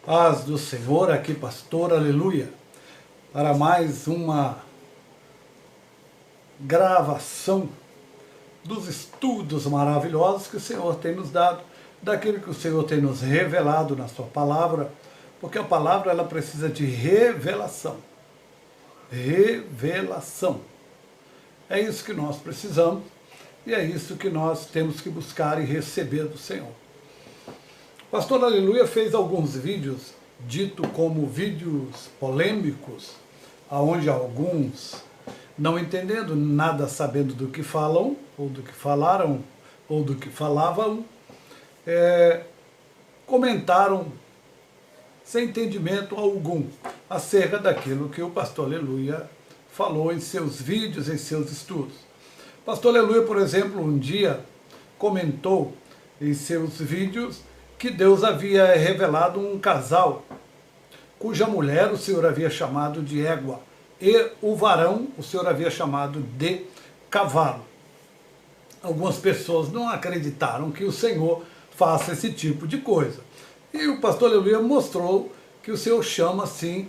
Paz do Senhor, aqui pastor, aleluia, para mais uma gravação dos estudos maravilhosos que o Senhor tem nos dado, daquilo que o Senhor tem nos revelado na sua palavra, porque a palavra ela precisa de revelação, revelação, é isso que nós precisamos e é isso que nós temos que buscar e receber do Senhor. Pastor Aleluia fez alguns vídeos, dito como vídeos polêmicos, onde alguns, não entendendo nada, sabendo do que falam, ou do que falaram, ou do que falavam, comentaram sem entendimento algum acerca daquilo que o pastor Aleluia falou em seus vídeos, em seus estudos. Pastor Aleluia, por exemplo, um dia comentou em seus vídeos que Deus havia revelado um casal cuja mulher o Senhor havia chamado de égua e o varão o Senhor havia chamado de cavalo. Algumas pessoas não acreditaram que o Senhor faça esse tipo de coisa. E o pastor Aleluia mostrou que o Senhor chama assim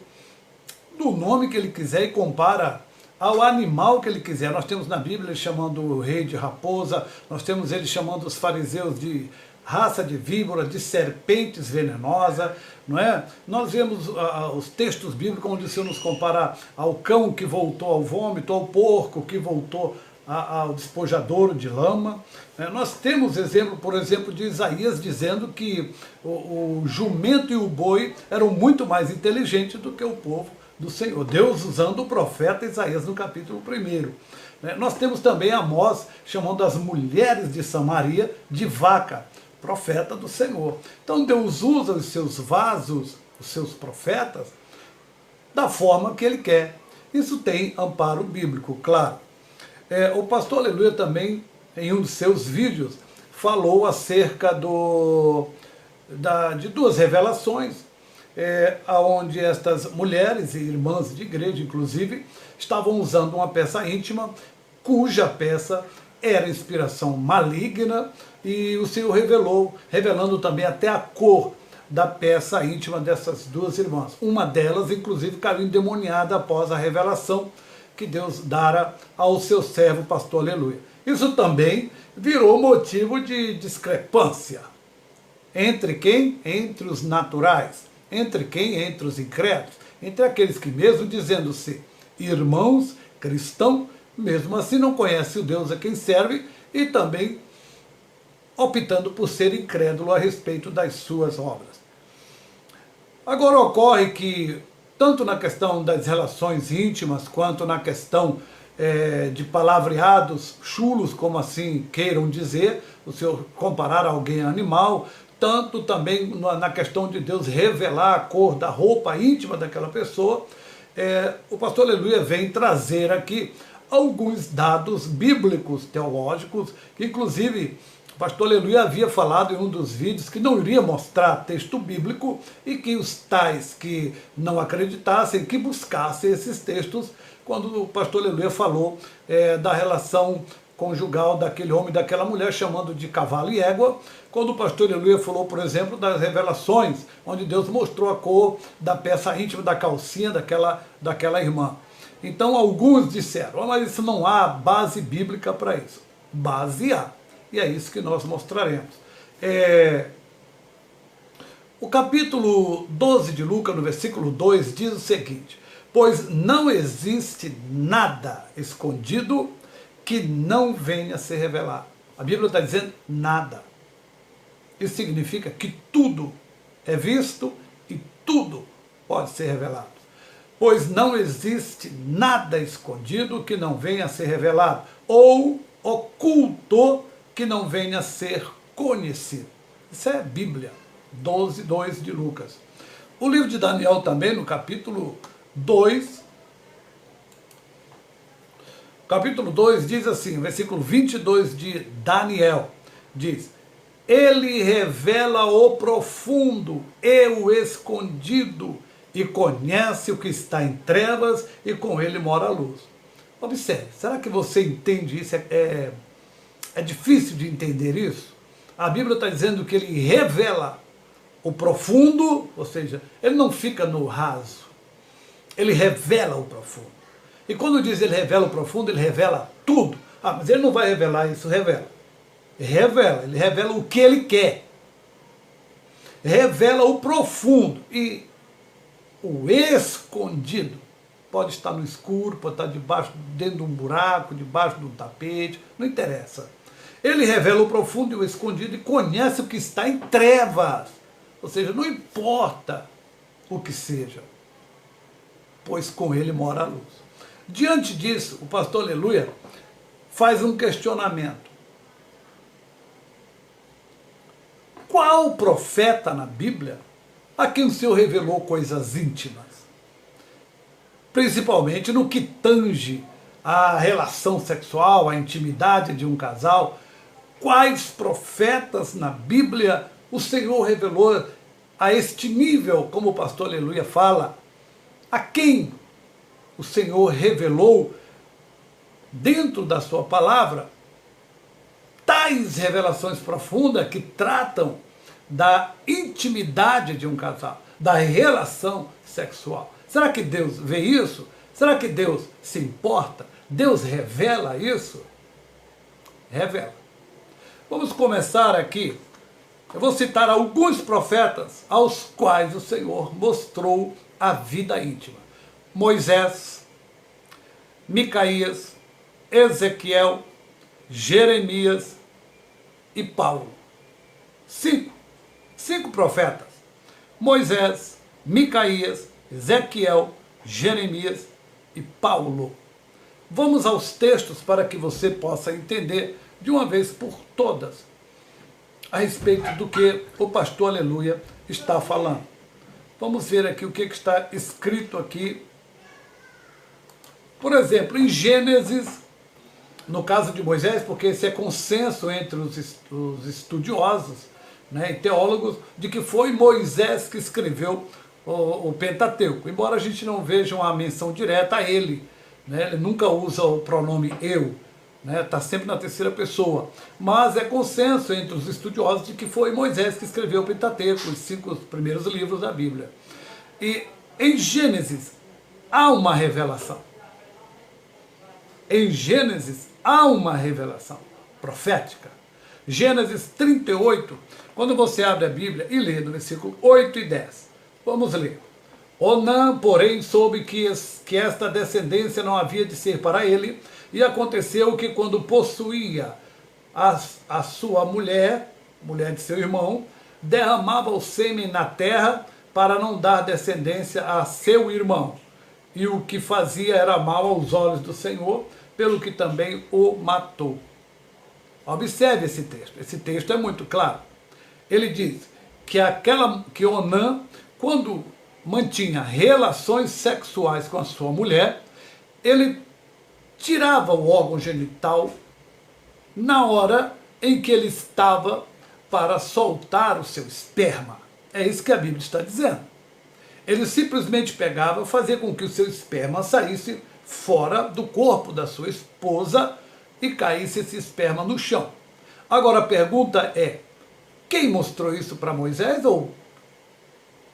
do nome que ele quiser e compara ao animal que ele quiser. Nós temos na Bíblia ele chamando o rei de raposa, nós temos ele chamando os fariseus de raça de víbora, de serpentes venenosas, não é? Nós vemos os textos bíblicos onde o Senhor nos compara ao cão que voltou ao vômito, ao porco que voltou ao despojadouro de lama. Nós temos exemplo, por exemplo, de Isaías dizendo que o jumento e o boi eram muito mais inteligentes do que o povo do Senhor. Deus usando o profeta Isaías no capítulo 1. Nós temos também Amós chamando as mulheres de Samaria de vaca, profeta do Senhor. Então Deus usa os seus vasos, os seus profetas, da forma que Ele quer. Isso tem amparo bíblico, claro. O pastor Aleluia também, em um dos seus vídeos, falou acerca de duas revelações, onde estas mulheres e irmãs de igreja, inclusive, estavam usando uma peça íntima, cuja peça era inspiração maligna, e o Senhor revelando também até a cor da peça íntima dessas duas irmãs. Uma delas, inclusive, caiu endemoniada após a revelação que Deus dara ao seu servo, pastor Aleluia. Isso também virou motivo de discrepância. Entre quem? Entre os naturais. Entre quem? Entre os incrédulos. Entre aqueles que, mesmo dizendo-se irmãos, cristãos, mesmo assim não conhecem o Deus a quem serve e também optando por ser incrédulo a respeito das suas obras. Agora ocorre que, tanto na questão das relações íntimas, quanto na questão de palavreados chulos, como assim queiram dizer, o Senhor comparar alguém a animal, tanto também na questão de Deus revelar a cor da roupa íntima daquela pessoa, o pastor Aleluia vem trazer aqui alguns dados bíblicos, teológicos, que inclusive o pastor Aleluia havia falado em um dos vídeos que não iria mostrar texto bíblico e que os tais que não acreditassem, que buscassem esses textos, quando o pastor Aleluia falou da relação conjugal daquele homem e daquela mulher, chamando de cavalo e égua, quando o pastor Aleluia falou, por exemplo, das revelações, onde Deus mostrou a cor da peça íntima da calcinha daquela irmã. Então alguns disseram, mas isso não há base bíblica para isso. Base há. E é isso que nós mostraremos. O capítulo 12 de Lucas, no versículo 2, diz o seguinte: pois não existe nada escondido que não venha a ser revelado. A Bíblia está dizendo nada. Isso significa que tudo é visto e tudo pode ser revelado. Pois não existe nada escondido que não venha a ser revelado, ou oculto que não venha a ser conhecido. Isso é Bíblia, 12:2 de Lucas. O livro de Daniel também, no capítulo 2, capítulo 2 diz assim, versículo 22 de Daniel, diz: ele revela o profundo e o escondido, e conhece o que está em trevas, e com ele mora a luz. Observe, será que você entende isso? É difícil de entender isso? A Bíblia está dizendo que ele revela o profundo, ou seja, ele não fica no raso, ele revela o profundo. E quando diz ele revela o profundo, ele revela tudo. Ah, mas ele não vai revelar isso, revela. Ele revela o que ele quer. Revela o profundo e o escondido. Pode estar no escuro, pode estar debaixo, dentro de um buraco, debaixo de um tapete, não interessa. Ele revela o profundo e o escondido e conhece o que está em trevas. Ou seja, não importa o que seja, pois com ele mora a luz. Diante disso, o pastor Aleluia faz um questionamento. Qual profeta na Bíblia a quem o Senhor revelou coisas íntimas? Principalmente no que tange a relação sexual, a intimidade de um casal. Quais profetas na Bíblia o Senhor revelou a este nível, como o pastor Aleluia fala? A quem o Senhor revelou dentro da sua palavra tais revelações profundas que tratam da intimidade de um casal, da relação sexual? Será que Deus vê isso? Será que Deus se importa? Deus revela isso? Revela. Vamos começar aqui. Eu vou citar alguns profetas aos quais o Senhor mostrou a vida íntima. Moisés, Micaías, Ezequiel, Jeremias e Paulo. Cinco profetas. Moisés, Micaías, Ezequiel, Jeremias e Paulo. Vamos aos textos para que você possa entender de uma vez por todas a respeito do que o pastor Aleluia está falando. Vamos ver aqui o que está escrito aqui. Por exemplo, em Gênesis, no caso de Moisés, porque esse é consenso entre os estudiosos, né, e teólogos, de que foi Moisés que escreveu o Pentateuco, embora a gente não veja uma menção direta a ele, né, ele nunca usa o pronome eu, está sempre na terceira pessoa, mas é consenso entre os estudiosos de que foi Moisés que escreveu o Pentateuco, os 5 primeiros livros da Bíblia. E em Gênesis há uma revelação. Em Gênesis há uma revelação profética. Gênesis 38, quando você abre a Bíblia e lê no versículo 8 e 10. Vamos ler. Onã, porém, soube que esta descendência não havia de ser para ele, e aconteceu que quando possuía a sua mulher de seu irmão, derramava o sêmen na terra para não dar descendência a seu irmão. E o que fazia era mal aos olhos do Senhor, pelo que também o matou. Observe esse texto. Esse texto é muito claro. Ele diz que Onã, quando mantinha relações sexuais com a sua mulher, ele tirava o órgão genital na hora em que ele estava para soltar o seu esperma. É isso que a Bíblia está dizendo. Ele simplesmente pegava, fazia com que o seu esperma saísse fora do corpo da sua esposa e caísse esse esperma no chão. Agora a pergunta é, quem mostrou isso para Moisés ou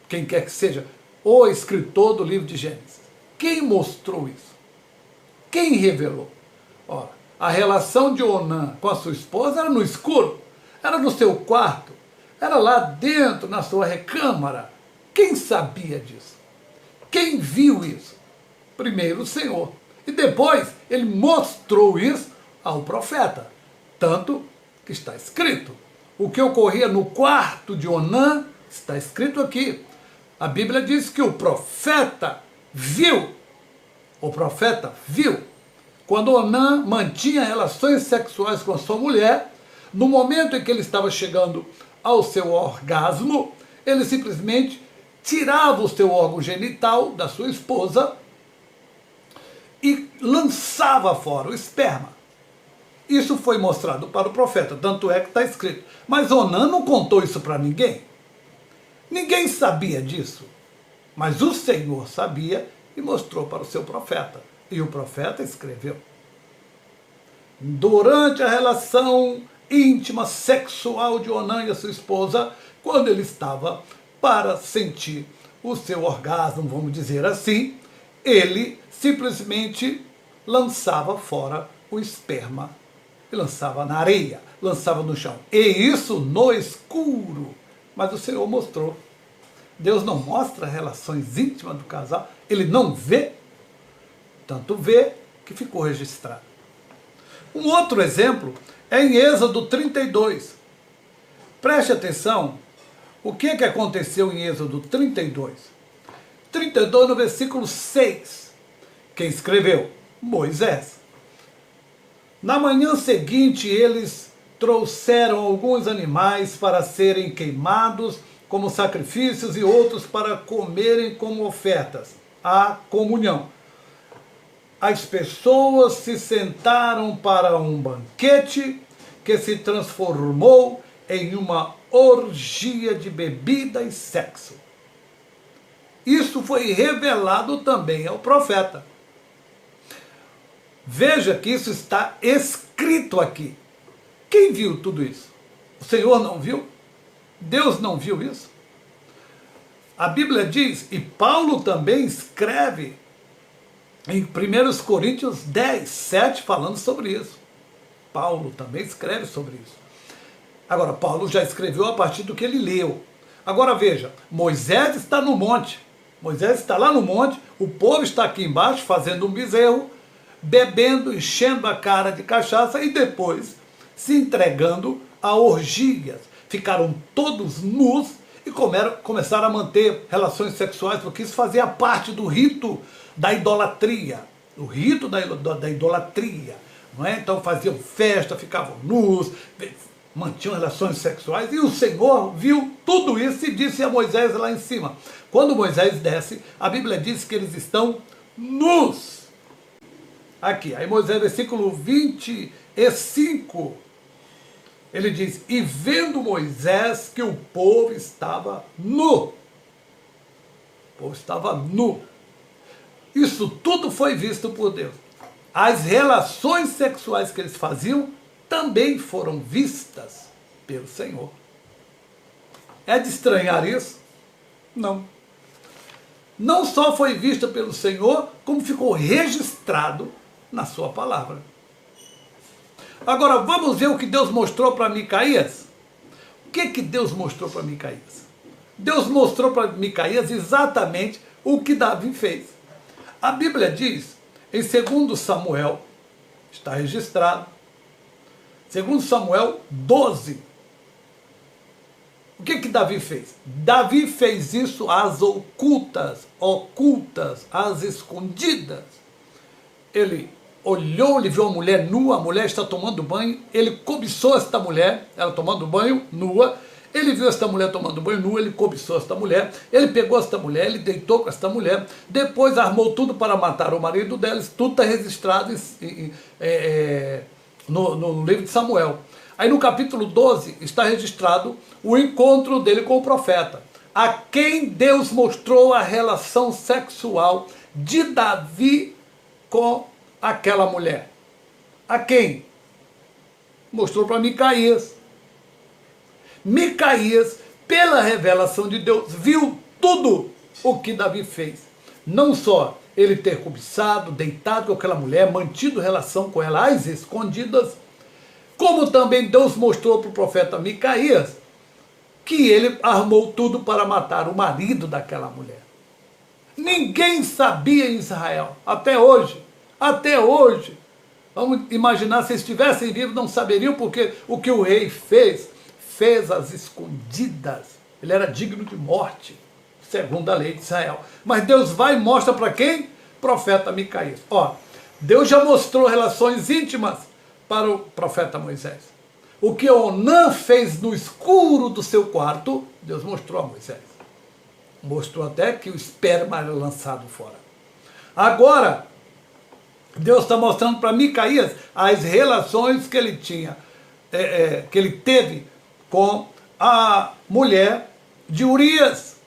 quem quer que seja, o escritor do livro de Gênesis? Quem mostrou isso? Quem revelou? Ora, a relação de Onã com a sua esposa era no escuro, era no seu quarto, era lá dentro, na sua recâmara. Quem sabia disso? Quem viu isso? Primeiro o Senhor. E depois ele mostrou isso ao profeta. Tanto que está escrito. O que ocorria no quarto de Onã está escrito aqui. A Bíblia diz que o profeta viu. O profeta viu. Quando Onã mantinha relações sexuais com a sua mulher, no momento em que ele estava chegando ao seu orgasmo, ele simplesmente tirava o seu órgão genital da sua esposa e lançava fora o esperma. Isso foi mostrado para o profeta, tanto é que está escrito. Mas Onã não contou isso para ninguém. Ninguém sabia disso. Mas o Senhor sabia e mostrou para o seu profeta. E o profeta escreveu. Durante a relação íntima, sexual de Onã e a sua esposa, quando ele estava para sentir o seu orgasmo, vamos dizer assim, ele simplesmente lançava fora o esperma, e lançava na areia, lançava no chão, e isso no escuro. Mas o Senhor mostrou. Deus não mostra relações íntimas do casal, ele não vê, tanto vê que ficou registrado. Um outro exemplo é em Êxodo 32. Preste atenção, o que aconteceu em Êxodo 32? 32 no versículo 6. Quem escreveu? Moisés. Na manhã seguinte, eles trouxeram alguns animais para serem queimados como sacrifícios e outros para comerem como ofertas, a comunhão. As pessoas se sentaram para um banquete que se transformou em uma orgia de bebida e sexo. Isso foi revelado também ao profeta. Veja que isso está escrito aqui. Quem viu tudo isso? O Senhor não viu? Deus não viu isso? A Bíblia diz, e Paulo também escreve em 1 Coríntios 10, 7, falando sobre isso. Paulo também escreve sobre isso. Agora, Paulo já escreveu a partir do que ele leu. Agora veja, Moisés está no monte. Moisés está lá no monte, o povo está aqui embaixo fazendo um bezerro, bebendo, enchendo a cara de cachaça e depois se entregando a orgias. Ficaram todos nus e começaram a manter relações sexuais, porque isso fazia parte do rito da idolatria. O rito da idolatria. Não é? Então faziam festa, ficavam nus, mantinham relações sexuais, e o Senhor viu tudo isso e disse a Moisés lá em cima. Quando Moisés desce, a Bíblia diz que eles estão nus. Aqui, aí Moisés, versículo 25, ele diz, e vendo Moisés que o povo estava nu. O povo estava nu. Isso tudo foi visto por Deus. As relações sexuais que eles faziam também foram vistas pelo Senhor. É de estranhar isso? Não. Não só foi vista pelo Senhor, como ficou registrado na sua palavra. Agora vamos ver o que Deus mostrou para Micaías. O que Deus mostrou para Micaías? Deus mostrou para Micaías exatamente o que Davi fez. A Bíblia diz, em 2 Samuel, está registrado, 2 Samuel 12. O que Davi fez? Davi fez isso às ocultas, às escondidas. Ele olhou, ele viu uma mulher nua, a mulher está tomando banho, ele cobiçou esta mulher, ela tomando banho nua, ele viu esta mulher tomando banho nua, ele cobiçou esta mulher, ele pegou esta mulher, ele deitou com esta mulher, depois armou tudo para matar o marido dela, isso tudo está registrado no livro de Samuel. Aí no capítulo 12 está registrado o encontro dele com o profeta, a quem Deus mostrou a relação sexual de Davi com aquela mulher. A quem? Mostrou para Micaías. Micaías, pela revelação de Deus, viu tudo o que Davi fez. Não só ele ter cobiçado, deitado com aquela mulher, mantido relação com ela às escondidas, como também Deus mostrou para o profeta Micaías que ele armou tudo para matar o marido daquela mulher. Ninguém sabia em Israel, até hoje. Vamos imaginar, se estivessem vivos, não saberiam, porque o que o rei fez às escondidas. Ele era digno de morte, segundo a lei de Israel. Mas Deus vai e mostra para quem? Profeta Micaías. Ó, Deus já mostrou relações íntimas para o profeta Moisés. O que Onã fez no escuro do seu quarto, Deus mostrou a Moisés. Mostrou até que o esperma era lançado fora. Agora, Deus está mostrando para Micaías as relações que ele tinha, que ele teve com a mulher de Urias.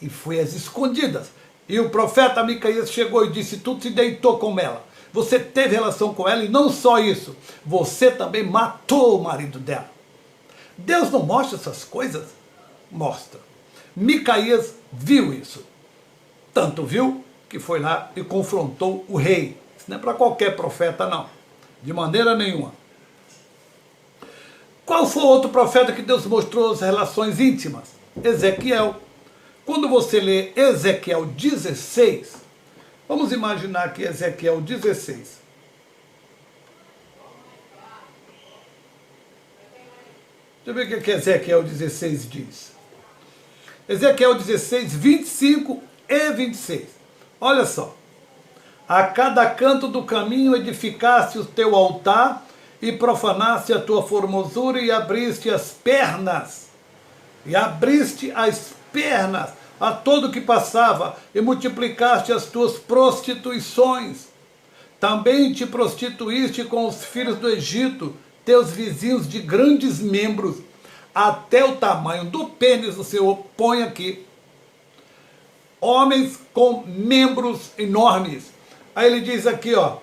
E foi às escondidas. E o profeta Micaías chegou e disse, tu te deitou com ela. você teve relação com ela e não só isso, você também matou o marido dela. Deus não mostra essas coisas? Mostra. Micaías viu isso. Tanto viu que foi lá e confrontou o rei. Isso não é para qualquer profeta, não. De maneira nenhuma. Qual foi o outro profeta que Deus mostrou as relações íntimas? Ezequiel. Quando você lê Ezequiel 16, vamos imaginar que Ezequiel 16. Deixa eu ver o que Ezequiel 16 diz. Ezequiel 16, 25 e 26. Olha só. A cada canto do caminho edificaste o teu altar e profanaste a tua formosura e abriste as pernas. E abriste as pernas a todo que passava e multiplicaste as tuas prostituições. Também te prostituíste com os filhos do Egito, teus vizinhos de grandes membros, até o tamanho do pênis, o Senhor põe aqui. Homens com membros enormes. Aí ele diz aqui, ó,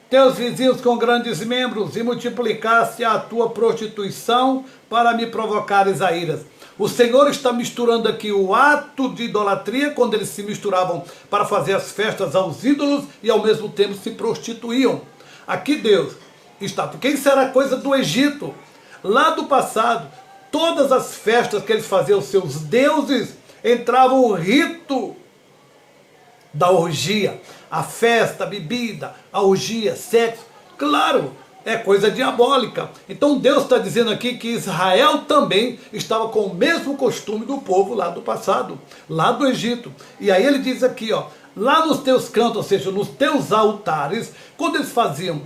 teus vizinhos com grandes membros, e multiplicaste a tua prostituição para me provocares a iras. O Senhor está misturando aqui o ato de idolatria, quando eles se misturavam para fazer as festas aos ídolos e ao mesmo tempo se prostituíam. Aqui Deus está, porque isso era coisa do Egito. Lá do passado, todas as festas que eles faziam aos seus deuses, entrava o rito da orgia. A festa, a bebida, a orgia, sexo. Claro, é coisa diabólica. Então Deus está dizendo aqui que Israel também estava com o mesmo costume do povo lá do passado, lá do Egito. E aí ele diz aqui, ó, lá nos teus cantos, ou seja, nos teus altares, quando eles faziam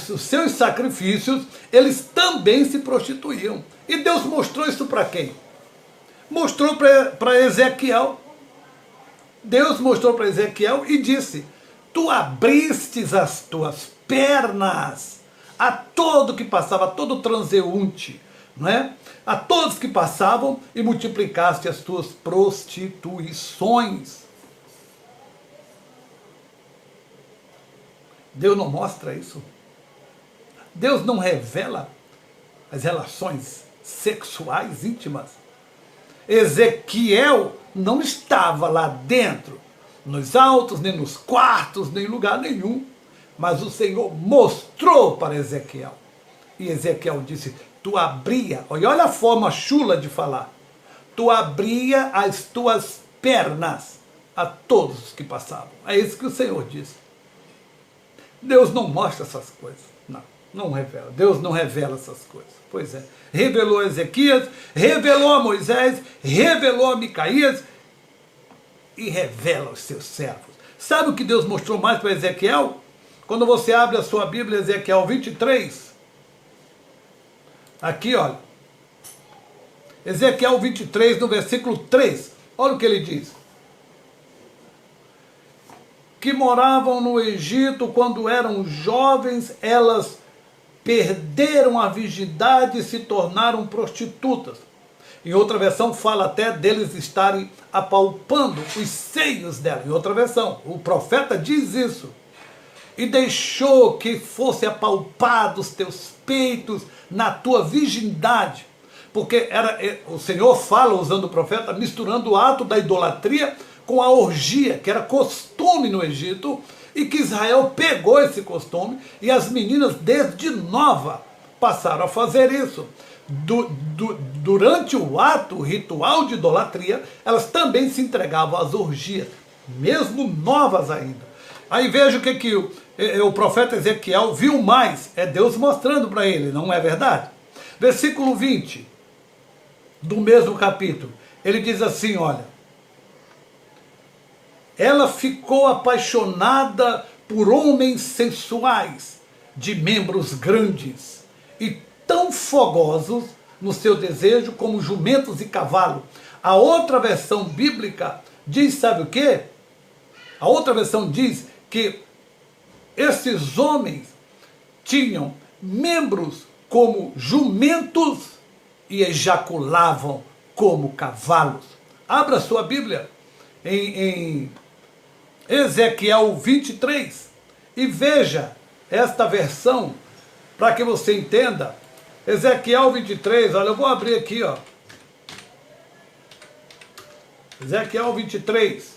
os seus sacrifícios, eles também se prostituíam. E Deus mostrou isso para quem? Mostrou para Ezequiel. Deus mostrou para Ezequiel e disse, tu abristes as tuas pernas a todo que passava, a todo transeunte, não é? A todos que passavam, e multiplicaste as tuas prostituições. Deus não mostra isso? Deus não revela as relações sexuais íntimas? Ezequiel não estava lá dentro, nos altos, nem nos quartos, nem em lugar nenhum. Mas o Senhor mostrou para Ezequiel. E Ezequiel disse, tu abria, olha a forma chula de falar, tu abria as tuas pernas a todos os que passavam. É isso que o Senhor disse. Deus não mostra essas coisas. Não revela. Deus não revela essas coisas. Pois é. Revelou a Ezequias, revelou a Moisés, revelou a Micaías e revela aos seus servos. Sabe o que Deus mostrou mais para Ezequiel? Quando você abre a sua Bíblia, Ezequiel 23, aqui olha, Ezequiel 23, no versículo 3, olha o que ele diz. Que moravam no Egito quando eram jovens, elas perderam a virgindade e se tornaram prostitutas. Em outra versão fala até deles estarem apalpando os seios dela. Em outra versão, o profeta diz isso. E deixou que fosse apalpados teus peitos na tua virgindade. Porque o Senhor fala, usando o profeta, misturando o ato da idolatria com a orgia, que era costume no Egito, e que Israel pegou esse costume, e as meninas desde nova passaram a fazer isso. Durante o ato ritual de idolatria, elas também se entregavam às orgias, mesmo novas ainda. Aí veja o que o profeta Ezequiel viu mais, é Deus mostrando para ele, não é verdade? Versículo 20, do mesmo capítulo, ele diz assim, olha, ela ficou apaixonada por homens sensuais, de membros grandes, e tão fogosos no seu desejo como jumentos e cavalo. A outra versão bíblica diz, sabe o quê? A outra versão diz que esses homens tinham membros como jumentos e ejaculavam como cavalos. Abra sua Bíblia em Ezequiel 23 E veja esta versão, para que você entenda. Ezequiel 23, olha, eu vou abrir aqui, ó. Ezequiel 23.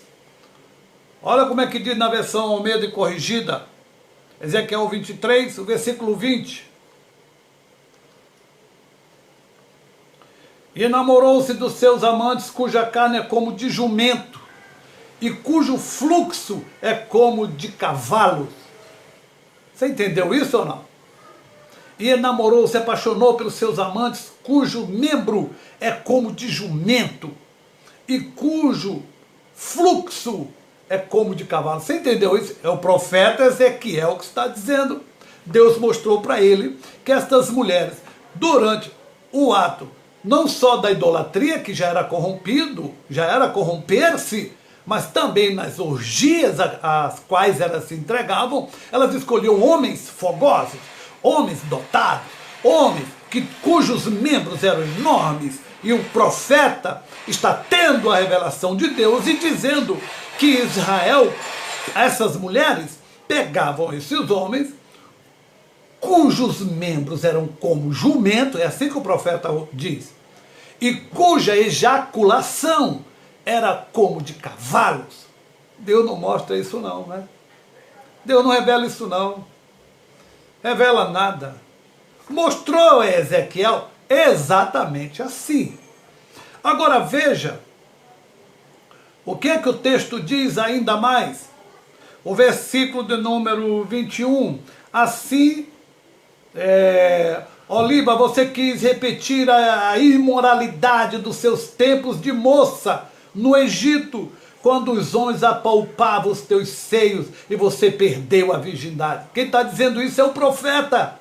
Olha como é que diz na versão Almeida e corrigida. Ezequiel 23, o versículo 20. E namorou-se dos seus amantes, cuja carne é como de jumento, e cujo fluxo é como de cavalo. Você entendeu isso ou não? E namorou, se apaixonou pelos seus amantes, cujo membro é como de jumento, e cujo fluxo é como de cavalo. Você entendeu isso? É o profeta Ezequiel que está dizendo. Deus mostrou para ele que estas mulheres, durante o ato, não só da idolatria, que já era corrompido, já era corromper-se, mas também nas orgias às quais elas se entregavam, elas escolhiam homens fogosos, homens dotados, homens cujos membros eram enormes, e o profeta está tendo a revelação de Deus e dizendo que Israel, essas mulheres, pegavam esses homens, cujos membros eram como jumento, é assim que o profeta diz, e cuja ejaculação era como de cavalos. Deus não mostra isso não, né? Deus não revela isso não. Revela nada. Mostrou a Ezequiel exatamente assim. Agora veja, o que é que o texto diz ainda mais? O versículo de número 21, assim, Oliba, você quis repetir a imoralidade dos seus tempos de moça no Egito, quando os homens apalpavam os teus seios e você perdeu a virgindade. Quem está dizendo isso é o profeta.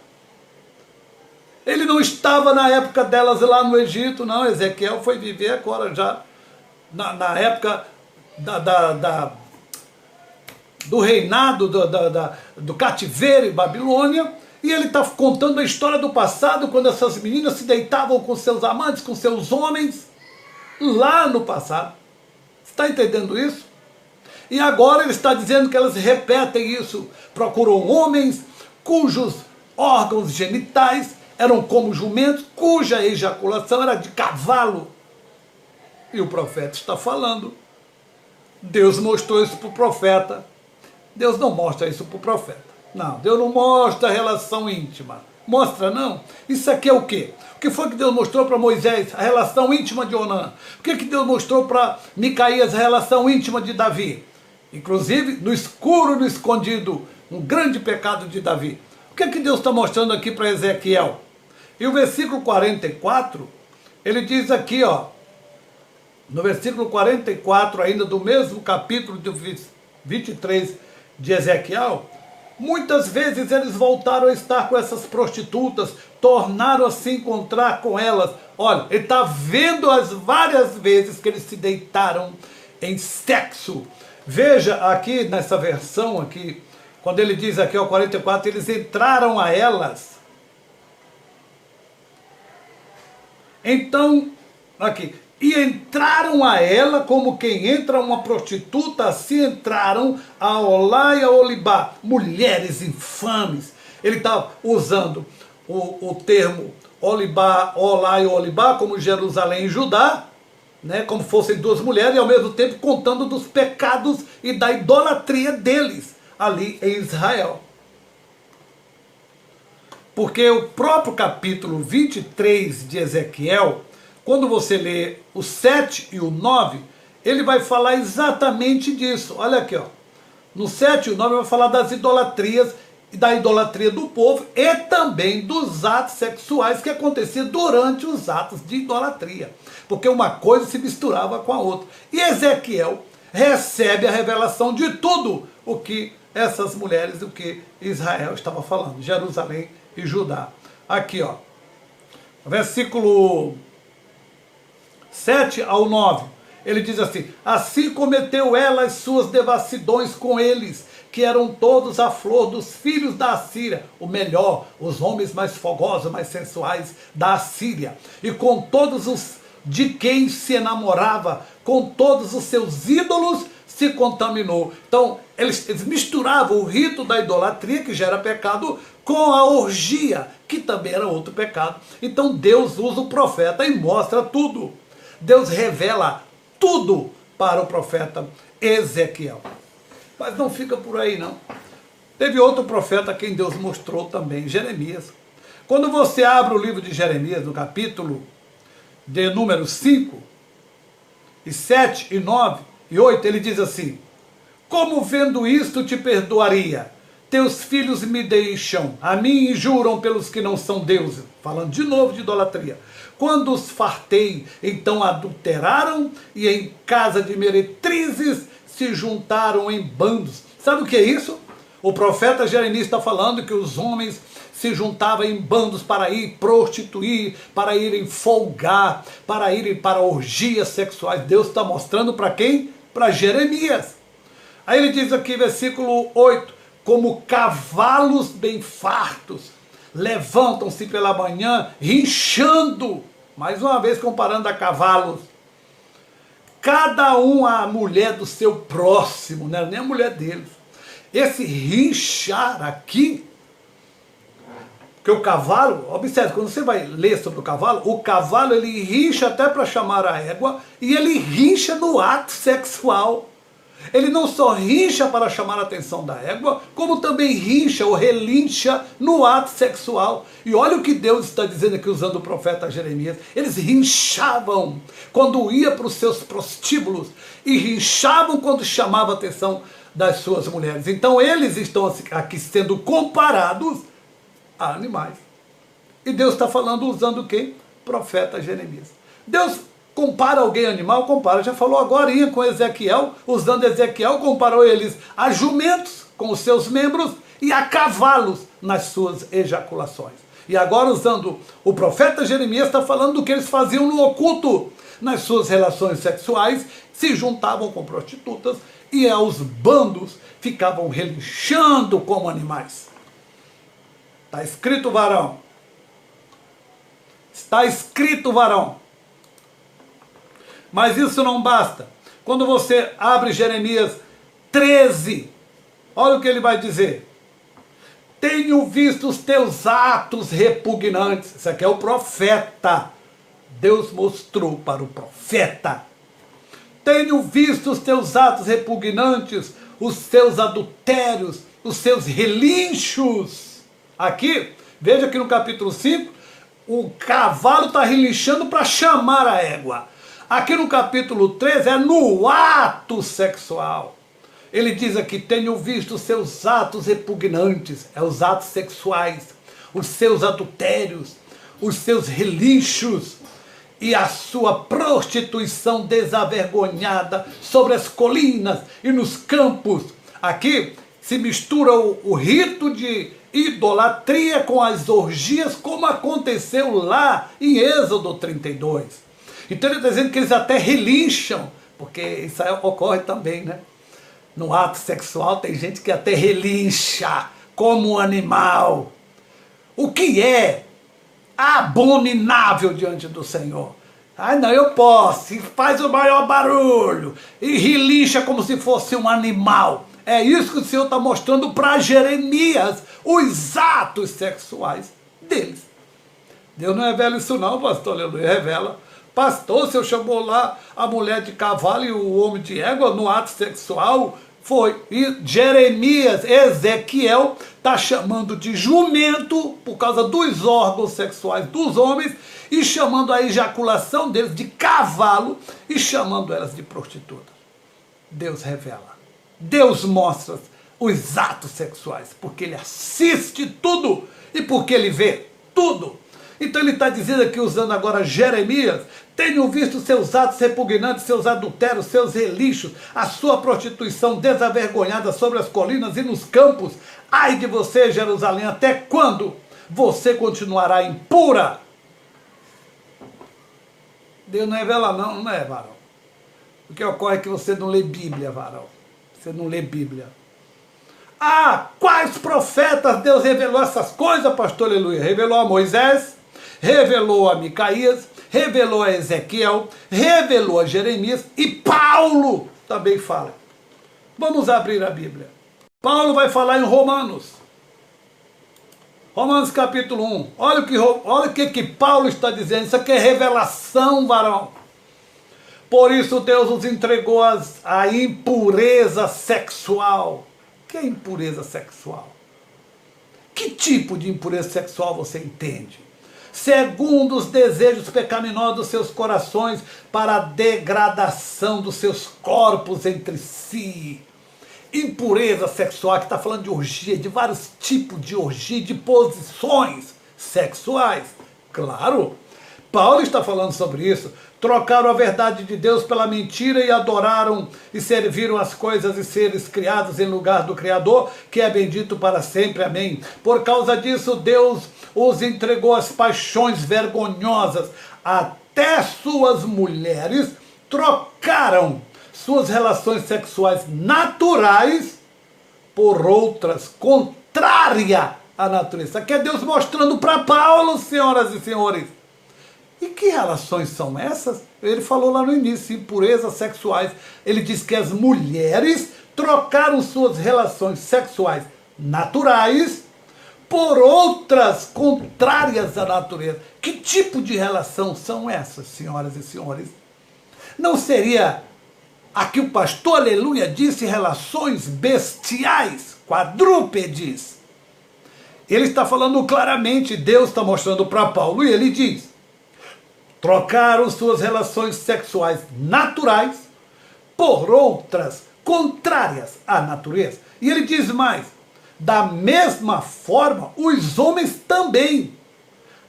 Ele não estava na época delas lá no Egito, não. Ezequiel foi viver agora já na época do reinado, do cativeiro em Babilônia, e ele está contando a história do passado, quando essas meninas se deitavam com seus amantes, com seus homens, lá no passado. Está entendendo isso? E agora ele está dizendo que elas repetem isso, procuram homens cujos órgãos genitais eram como jumentos, cuja ejaculação era de cavalo. E o profeta está falando. Deus mostrou isso para o profeta. Deus não mostra isso para o profeta. Não, Deus não mostra a relação íntima. Mostra não. Isso aqui é o quê? O que foi que Deus mostrou para Moisés? A relação íntima de Onã. O que Deus mostrou para Micaías? A relação íntima de Davi. Inclusive, no escuro, no escondido, um grande pecado de Davi. O que Deus está mostrando aqui para Ezequiel? E o versículo 44, ele diz aqui, ó, no versículo 44, ainda do mesmo capítulo de 23 de Ezequiel, muitas vezes eles voltaram a estar com essas prostitutas, tornaram a se encontrar com elas. Olha, ele está vendo as várias vezes que eles se deitaram em sexo. Veja aqui nessa versão aqui, quando ele diz aqui ao 44, eles entraram a elas. Então, aqui, e entraram a ela como quem entra uma prostituta, assim entraram a Olá e a Olibá, mulheres infames. Ele está usando o termo Olibá, Olá e Olibá como Jerusalém e Judá, né, como fossem duas mulheres, e ao mesmo tempo contando dos pecados e da idolatria deles ali em Israel. Porque o próprio capítulo 23 de Ezequiel, quando você lê o 7 e o 9, ele vai falar exatamente disso. Olha aqui, ó. No 7 e o 9 vai falar das idolatrias, e da idolatria do povo e também dos atos sexuais que aconteciam durante os atos de idolatria. Porque uma coisa se misturava com a outra. E Ezequiel recebe a revelação de tudo o que essas mulheres, o que Israel estava falando, Jerusalém e Judá. Aqui, ó, versículo 7 ao 9, ele diz assim: assim cometeu ela as suas devassidões com eles, que eram todos a flor dos filhos da Assíria, o melhor, os homens mais fogosos, mais sensuais da Assíria, e com todos os de quem se enamorava com todos os seus ídolos, se contaminou. Então, eles misturavam o rito da idolatria, que já era pecado, com a orgia, que também era outro pecado. Então, Deus usa o profeta e mostra tudo. Deus revela tudo para o profeta Ezequiel. Mas não fica por aí, não. Teve outro profeta a quem Deus mostrou também, Jeremias. Quando você abre o livro de Jeremias, no capítulo de número 5, e 7, e 9, e 8, ele diz assim: como vendo isto te perdoaria? Teus filhos me deixam, a mim e juram pelos que não são deuses. Falando de novo de idolatria. Quando os fartei, então adulteraram, e em casa de meretrizes se juntaram em bandos. Sabe o que é isso? O profeta Jeremias está falando que os homens se juntavam em bandos para ir prostituir, para irem folgar, para irem para orgias sexuais. Deus está mostrando para quem? Para Jeremias. Aí ele diz aqui, versículo 8, como cavalos bem fartos, levantam-se pela manhã, rinchando, mais uma vez comparando a cavalos, cada um a mulher do seu próximo, não era nem a mulher deles. Esse rinchar aqui, que o cavalo, observe, quando você vai ler sobre o cavalo ele rincha até para chamar a égua, e ele rincha no ato sexual. Ele não só rincha para chamar a atenção da égua, como também rincha ou relincha no ato sexual. E olha o que Deus está dizendo aqui usando o profeta Jeremias. Eles rinchavam quando ia para os seus prostíbulos e rinchavam quando chamava a atenção das suas mulheres. Então eles estão aqui sendo comparados a animais. E Deus está falando usando o quê? Profeta Jeremias. Deus compara alguém a animal? Compara. Já falou agora com Ezequiel, usando Ezequiel, comparou eles a jumentos com os seus membros e a cavalos nas suas ejaculações. E agora usando o profeta Jeremias, está falando do que eles faziam no oculto, nas suas relações sexuais, se juntavam com prostitutas e aos bandos ficavam relinchando como animais. Está escrito, varão. Está escrito, varão. Mas isso não basta. Quando você abre Jeremias 13, olha o que ele vai dizer. Tenho visto os teus atos repugnantes. Isso aqui é o profeta. Deus mostrou para o profeta. Tenho visto os teus atos repugnantes, os teus adultérios, os seus relinchos. Aqui, veja que no capítulo 5, o cavalo está relinchando para chamar a égua. Aqui no capítulo 13 é no ato sexual. Ele diz aqui, tenho visto os seus atos repugnantes, é os atos sexuais, os seus adultérios, os seus relinchos e a sua prostituição desavergonhada sobre as colinas e nos campos. Aqui se mistura o rito de idolatria com as orgias, como aconteceu lá em Êxodo 32. Então ele está dizendo que eles até relincham, porque isso aí ocorre também, né? No ato sexual tem gente que até relincha como um animal. O que é abominável diante do Senhor. Ah, não, eu posso. E faz o maior barulho. E relincha como se fosse um animal. É isso que o Senhor está mostrando para Jeremias, os atos sexuais deles. Deus não revela isso não, pastor, aleluia, revela. Pastor, o Senhor chamou lá a mulher de cavalo e o homem de égua no ato sexual? Foi. E Jeremias, Ezequiel, está chamando de jumento por causa dos órgãos sexuais dos homens e chamando a ejaculação deles de cavalo e chamando elas de prostitutas. Deus revela. Deus mostra os atos sexuais, porque Ele assiste tudo e porque Ele vê tudo. Então ele está dizendo aqui, usando agora Jeremias, tenho visto seus atos repugnantes, seus adultérios, seus relinchos, a sua prostituição desavergonhada sobre as colinas e nos campos. Ai de você, Jerusalém, até quando você continuará impura? Deus não revela não, não é, varão? O que ocorre é que você não lê Bíblia, varão. Você não lê Bíblia. Ah, quais profetas Deus revelou essas coisas, pastor, aleluia? Revelou a Moisés, revelou a Micaías, revelou a Ezequiel, revelou a Jeremias e Paulo também fala. Vamos abrir a Bíblia. Paulo vai falar em Romanos. Romanos capítulo 1. Olha o que Paulo está dizendo. Isso aqui é revelação, varão. Por isso Deus os entregou à impureza sexual. O que é impureza sexual? Que tipo de impureza sexual você entende? Segundo os desejos pecaminosos dos seus corações, para a degradação dos seus corpos entre si. Impureza sexual, que está falando de orgia, de vários tipos de orgia, de posições sexuais. Claro, Paulo está falando sobre isso. Trocaram a verdade de Deus pela mentira e adoraram e serviram as coisas e seres criados em lugar do Criador, que é bendito para sempre. Amém. Por causa disso, Deus os entregou às paixões vergonhosas. Até suas mulheres trocaram suas relações sexuais naturais por outras contrárias à natureza. Aqui é Deus mostrando para Paulo, senhoras e senhores. E que relações são essas? Ele falou lá no início, impurezas sexuais. Ele diz que as mulheres trocaram suas relações sexuais naturais por outras contrárias à natureza. Que tipo de relação são essas, senhoras e senhores? Não seria, aqui o pastor Aleluia disse, relações bestiais, quadrúpedes? Ele está falando claramente, Deus está mostrando para Paulo, e ele diz: trocaram suas relações sexuais naturais por outras contrárias à natureza. E ele diz mais: da mesma forma, os homens também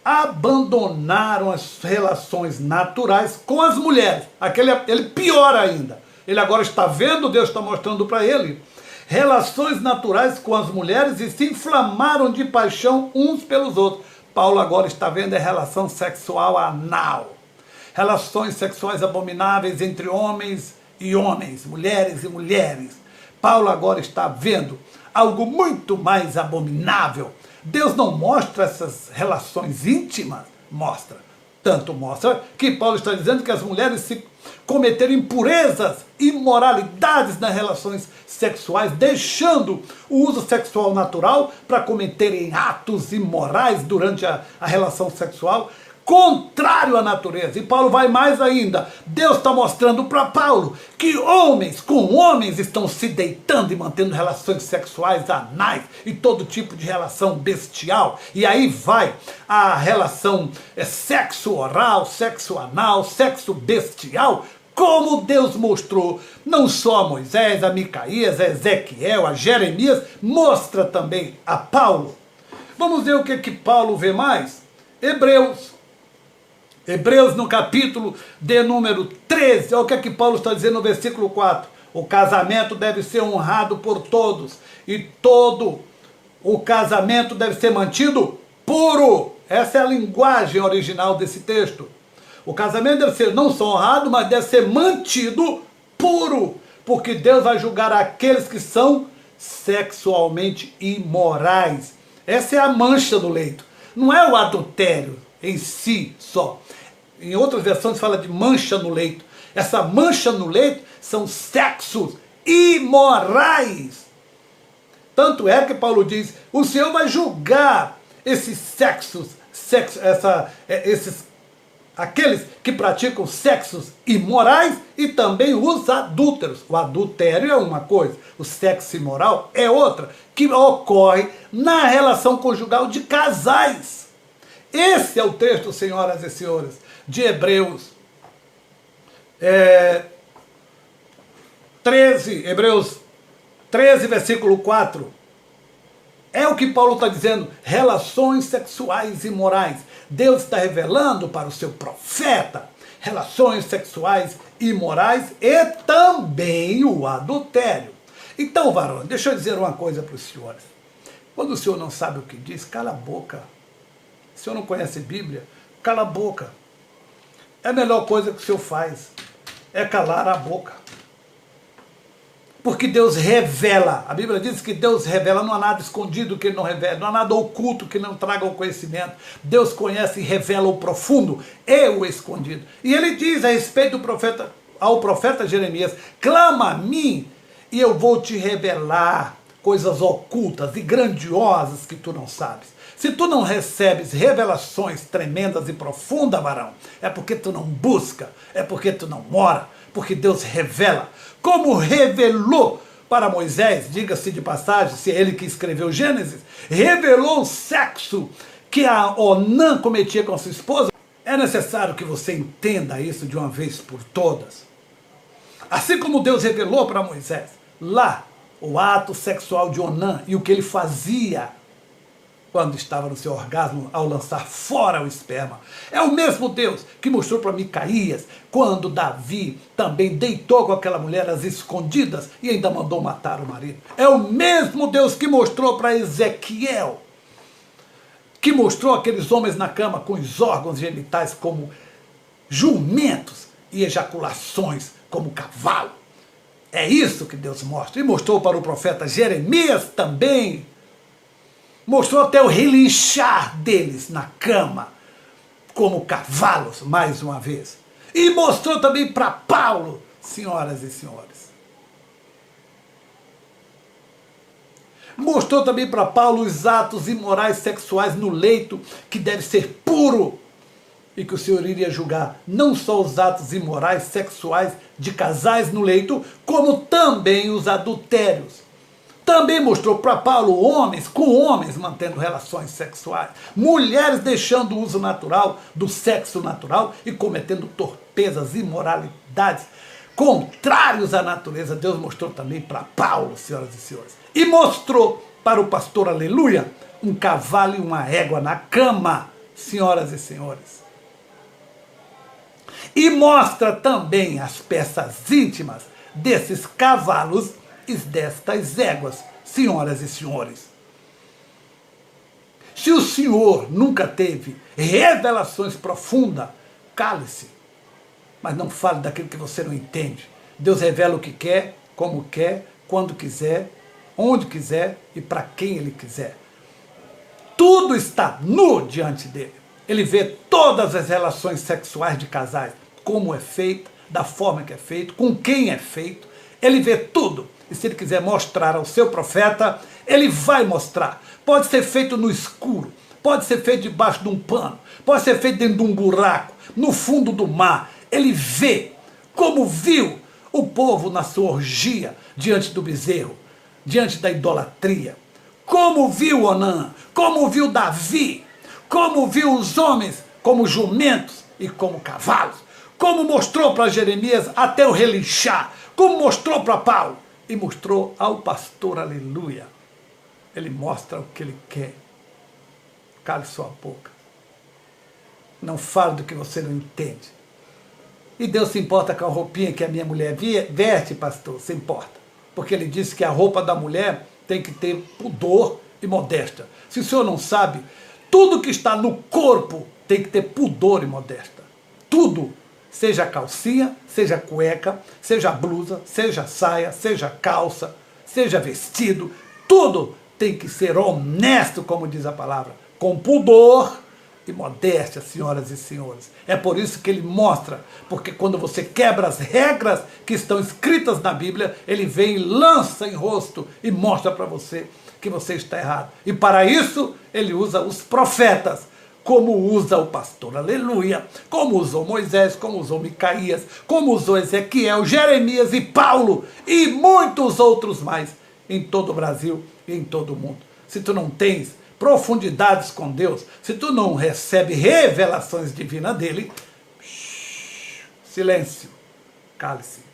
abandonaram as relações naturais com as mulheres. Ele pior ainda. Ele agora está vendo, Deus está mostrando para ele, relações naturais com as mulheres e se inflamaram de paixão uns pelos outros. Paulo agora está vendo a relação sexual anal. Relações sexuais abomináveis entre homens e homens, mulheres e mulheres. Paulo agora está vendo algo muito mais abominável. Deus não mostra essas relações íntimas? Mostra. Tanto mostra que Paulo está dizendo que as mulheres se cometeram impurezas, imoralidades nas relações sexuais, deixando o uso sexual natural para cometerem atos imorais durante a relação sexual, contrário à natureza. E Paulo vai mais ainda. Deus está mostrando para Paulo que homens com homens estão se deitando e mantendo relações sexuais anais e todo tipo de relação bestial. E aí vai a relação sexo oral, sexo anal, sexo bestial, como Deus mostrou não só a Moisés, a Micaías, a Ezequiel, a Jeremias, mostra também a Paulo. Vamos ver o que Paulo vê mais? Hebreus no capítulo de número 13, olha o que Paulo está dizendo no versículo 4. O casamento deve ser honrado por todos, e todo o casamento deve ser mantido puro. Essa é a linguagem original desse texto. O casamento deve ser não só honrado, mas deve ser mantido puro, porque Deus vai julgar aqueles que são sexualmente imorais. Essa é a mancha do leito. Não é o adultério em si só. Em outras versões fala de mancha no leito. Essa mancha no leito são sexos imorais. Tanto é que Paulo diz, o Senhor vai julgar esses sexos, aqueles que praticam sexos imorais e também os adúlteros. O adultério é uma coisa, o sexo imoral é outra, que ocorre na relação conjugal de casais. Esse é o texto, senhoras e senhores, de Hebreus 13, versículo 4. É o que Paulo está dizendo, relações sexuais imorais. Deus está revelando para o seu profeta relações sexuais imorais e também o adultério. Então, varão, deixa eu dizer uma coisa para os senhores. Quando o senhor não sabe o que diz, cala a boca. Se o senhor não conhece Bíblia, cala a boca. É a melhor coisa que o senhor faz, é calar a boca. Porque Deus revela. A Bíblia diz que Deus revela, não há nada escondido que Ele não revele, não há nada oculto que não traga o conhecimento. Deus conhece e revela o profundo e o escondido. E Ele diz a respeito do profeta, ao profeta Jeremias: clama a mim e eu vou te revelar coisas ocultas e grandiosas que tu não sabes. Se tu não recebes revelações tremendas e profundas, varão, é porque tu não busca, é porque tu não ora, porque Deus revela. Como revelou para Moisés, diga-se de passagem, se é ele que escreveu Gênesis, revelou o sexo que a Onã cometia com sua esposa. É necessário que você entenda isso de uma vez por todas. Assim como Deus revelou para Moisés, lá, o ato sexual de Onã e o que ele fazia quando estava no seu orgasmo ao lançar fora o esperma. É o mesmo Deus que mostrou para Micaías quando Davi também deitou com aquela mulher às escondidas e ainda mandou matar o marido. É o mesmo Deus que mostrou para Ezequiel, que mostrou aqueles homens na cama com os órgãos genitais como jumentos e ejaculações como cavalo. É isso que Deus mostra. E mostrou para o profeta Jeremias também. Mostrou até o relinchar deles na cama, como cavalos, mais uma vez. E mostrou também para Paulo, senhoras e senhores. Mostrou também para Paulo os atos imorais sexuais no leito, que deve ser puro. E que o Senhor iria julgar não só os atos imorais sexuais de casais no leito, como também os adultérios. Também mostrou para Paulo homens com homens mantendo relações sexuais, mulheres deixando o uso natural do sexo natural e cometendo torpezas, imoralidades contrários à natureza. Deus mostrou também para Paulo, senhoras e senhores. E mostrou para o pastor Aleluia um cavalo e uma égua na cama, senhoras e senhores. E mostra também as peças íntimas desses cavalos e destas éguas, senhoras e senhores. Se o senhor nunca teve revelações profundas, cale-se, mas não fale daquilo que você não entende. Deus revela o que quer, como quer, quando quiser, onde quiser e para quem Ele quiser. Tudo está nu diante dele. Ele vê todas as relações sexuais de casais, como é feito, da forma que é feito, com quem é feito. Ele vê tudo. E se ele quiser mostrar ao seu profeta, ele vai mostrar. Pode ser feito no escuro, pode ser feito debaixo de um pano, pode ser feito dentro de um buraco, no fundo do mar. Ele vê, como viu o povo na sua orgia diante do bezerro, diante da idolatria. Como viu Onã, como viu Davi, como viu os homens como jumentos e como cavalos. Como mostrou para Jeremias até o relinchar, como mostrou para Paulo. E mostrou ao pastor Aleluia. Ele mostra o que ele quer. Cale sua boca. Não fale do que você não entende. E Deus se importa com a roupinha que a minha mulher veste, pastor? Se importa. Porque ele disse que a roupa da mulher tem que ter pudor e modéstia. Se o senhor não sabe, tudo que está no corpo tem que ter pudor e modéstia. Tudo. Seja calcinha, seja cueca, seja blusa, seja saia, seja calça, seja vestido, tudo tem que ser honesto, como diz a palavra, com pudor e modéstia, senhoras e senhores. É por isso que ele mostra, porque quando você quebra as regras que estão escritas na Bíblia, ele vem e lança em rosto e mostra para você que você está errado. E para isso, ele usa os profetas, como usa o pastor Aleluia, como usou Moisés, como usou Micaías, como usou Ezequiel, Jeremias e Paulo, e muitos outros mais, em todo o Brasil e em todo o mundo. Se tu não tens profundidades com Deus, se tu não recebe revelações divinas dele, silêncio, cale-se.